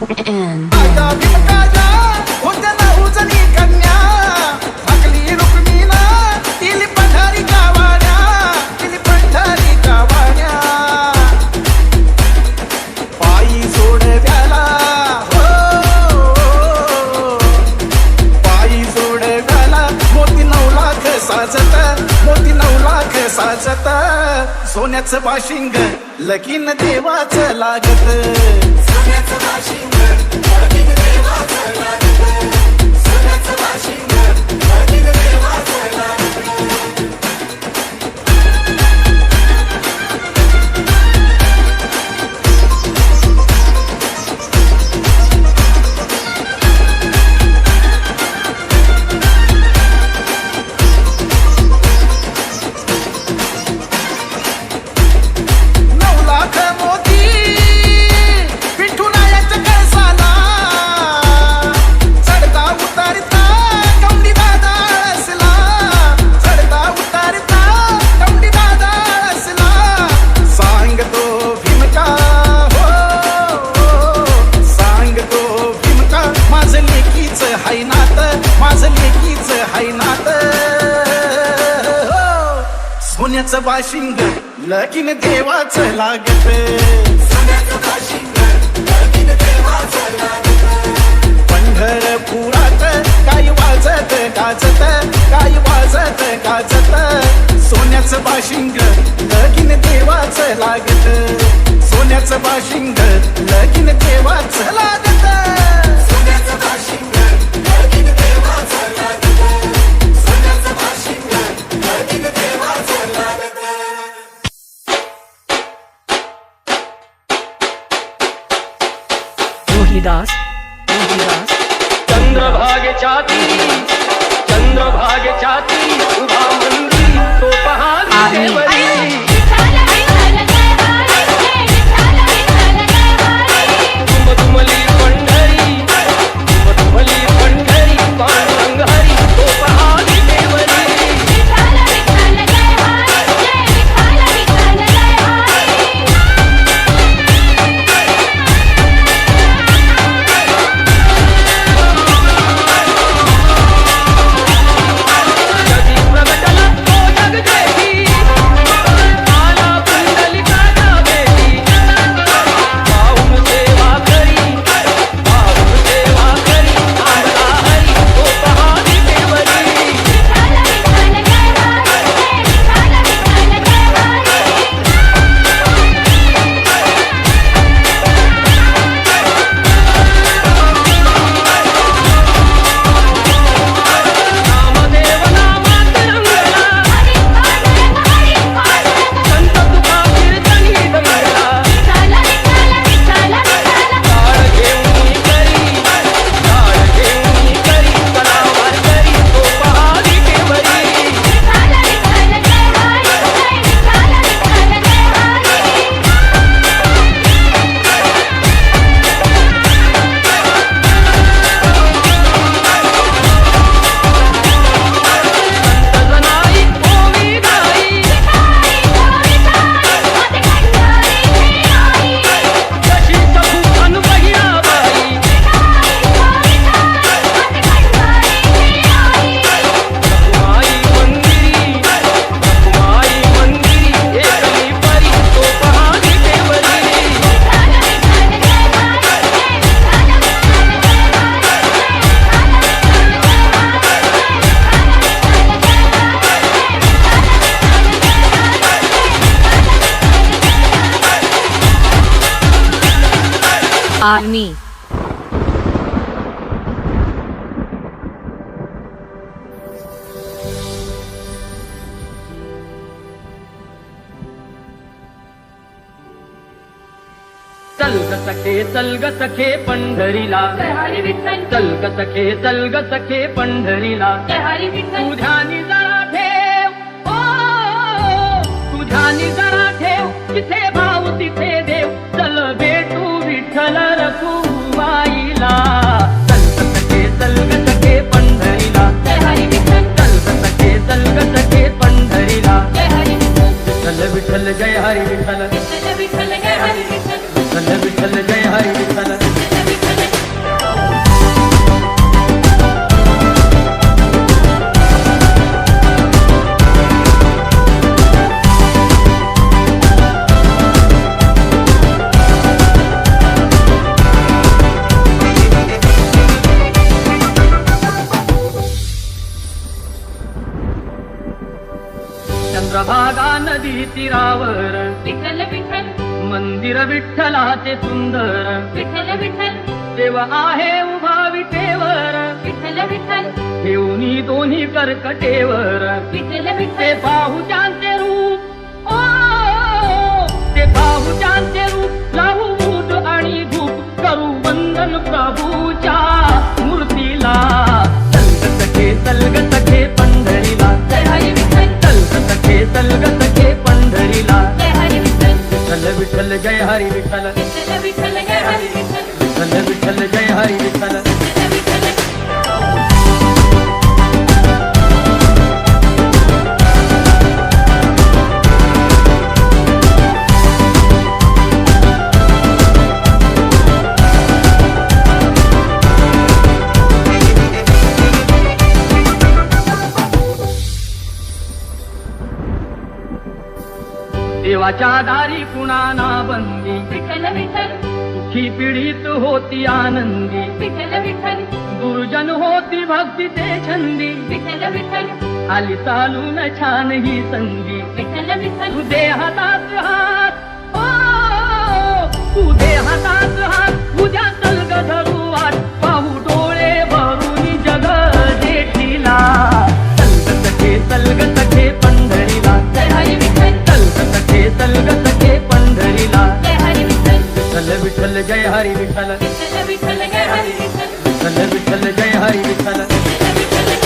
N. साजत सोन्याचं बाशिंग लगीन देवाचं लागत सोन्याचं बाशिंग लगीन देवाचं लागत सोन्याचं बाशिंग लगीन देवाचं लागत सोन्याचं बाशिंग लगीन देवाचं लागत सोन्याचं बाशिंग लगीन देवाचं लागत पंढरपुरात काय वाजत गाजत काय वाजत गाजत सोन्याचं बाशिंग लगीन देवाचं लागत सोन्याचं बाशिंग लगीन देवाचं लागत सोन्याचं बाशिंग लगीन देवाचं लागत सोन्याचं बाशिंग लगीन देवाचं लागत रोहिदास चंद्रभागेच्या उभा मंदिर तो पहाडी देवरी दुमदुमली पंढरी पांडुरंग हरी तो पहाडी देवरी आर्मी चल ग सखे पंढरीला चल ग सखे पंढरीला तुझ्यानी जरा ठेव तुझ्यानी जरा ठेव जिथे भाव तिथे देव चल भेटू विठ्ठल रखुमाईला चल ग सखे पंढरीला चल ग सखे पंढरीला विठ्ठल विठ्ठल जय हरी विठ्ठल विठ्ठल विठ्ठल जय हरी विठ्ठल चंद्रभागा नदी तीरावर विठ्ठल विठ्ठल मंदिर विठ्ठलाचे सुंदर विठ्ठल विठ्ठल देव आहे उभा विटेवर विठ्ठल विठ्ठल ठेवणी दोन्ही कर्कटेवर विठ्ठल ते विठ्ठल बाहुच्यांचे रूप ओ ते बाहुच्यांचे रूप लावू बूट आणि धूप करू वंदन प्रभूच्या मूर्तीला सलगत खे पंढरीला जय हरी विठ्ठल सलगत खे पंढरीला जय हरी विठ्ठल विठ्ठल विठ्ठल जय हरी विठ्ठल विठ्ठल विठ्ठल जय हरी विठ्ठल विठ्ठल विठ्ठल जय हरी विठ्ठल विठ्ठल विठ्ठल देवाच्या दारी कुणाना बंदी विठ्ठल विठ्ठल सुखी पीडित होती आनंदी विठ्ठल विठ्ठल दुर्जन होती भक्तीचे छंदी विठ्ठल विठ्ठल आली चालून छान ही संधी विठ्ठल विठ्ठल तुझे हातात हात ओ तुझे हातात हात उद्या तलग धरू वाट पाहू डोळे भरून जग जेठीला तलगत खे पंढरीला जय हरी विठ्ठल तलगत खे पंढरीला जय हरी विठ्ठल विठ्ठल विठ्ठल जय हरी विठ्ठल विठ्ठल विठ्ठल जय हरी विठ्ठल विठ्ठल विठ्ठल जय हरी विठ्ठल विठ्ठल विठ्ठल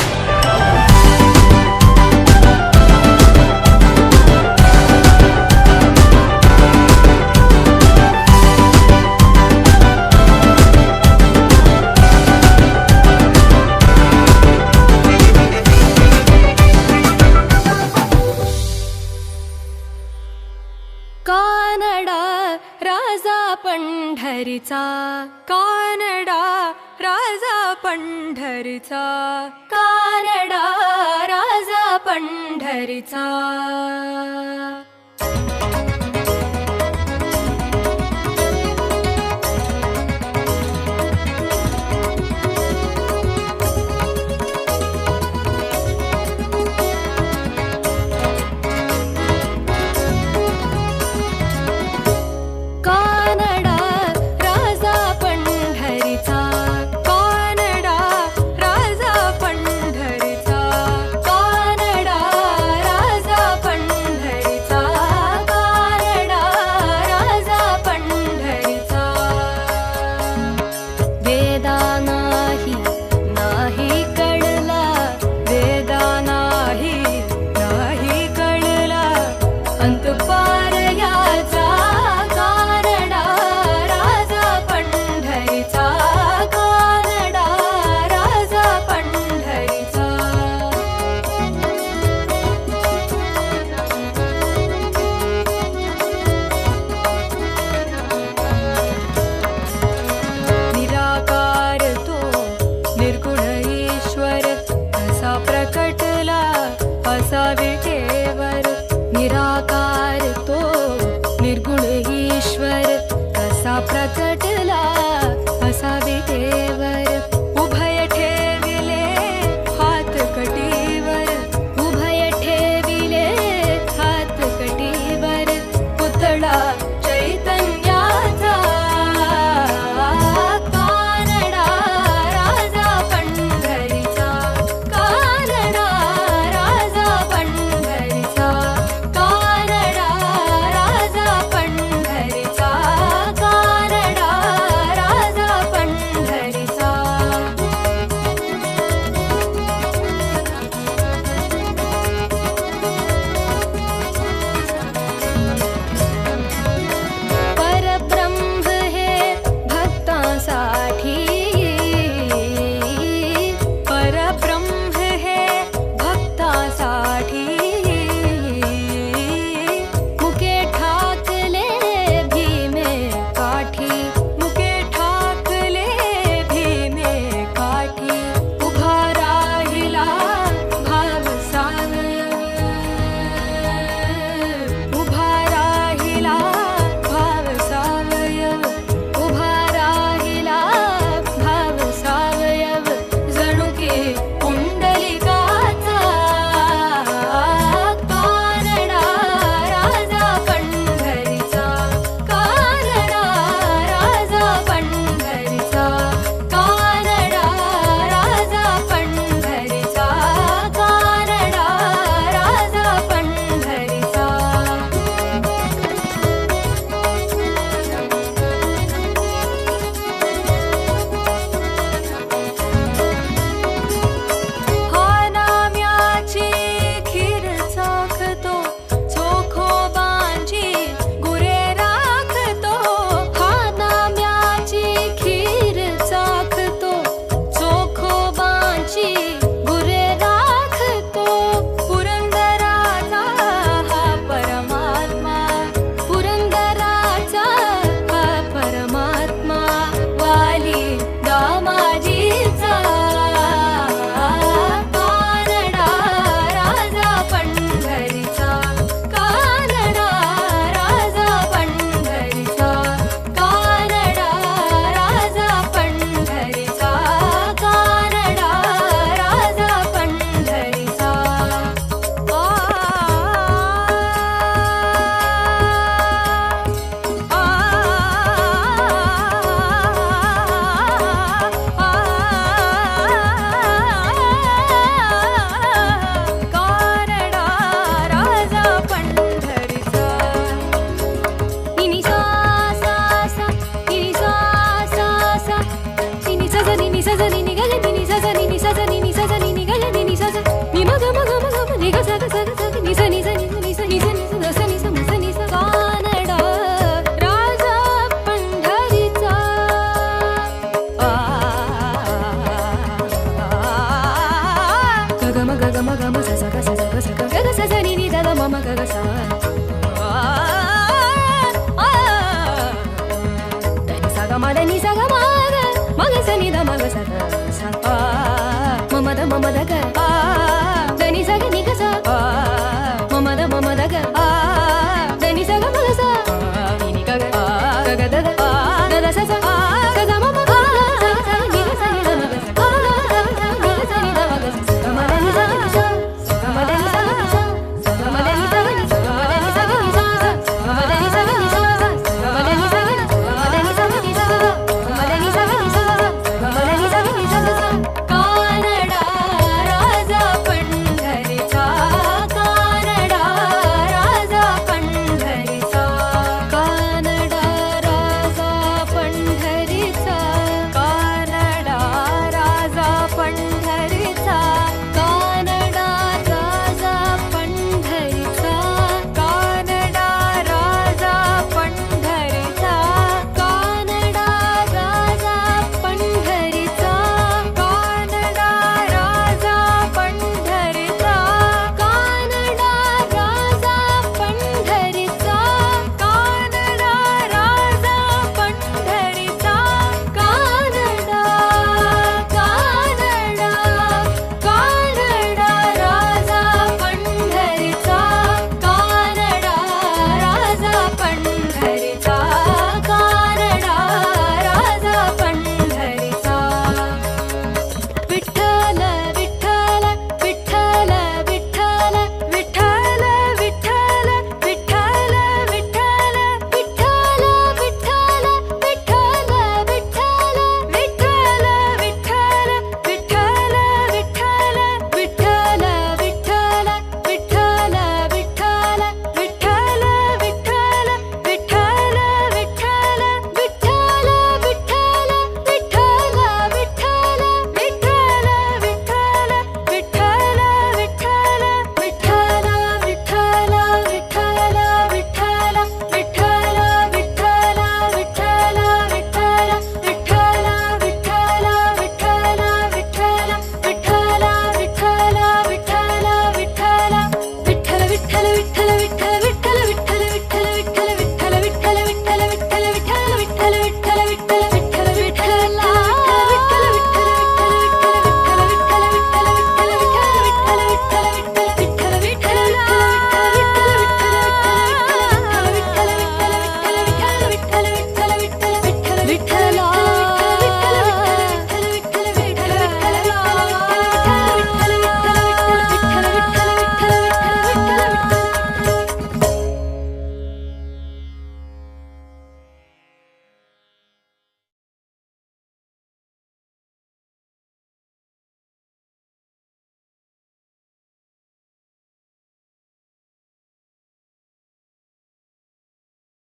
कानडा राजा पंढरीचा कानडा राजा पंढरीचा कानडा राजा पंढरीचा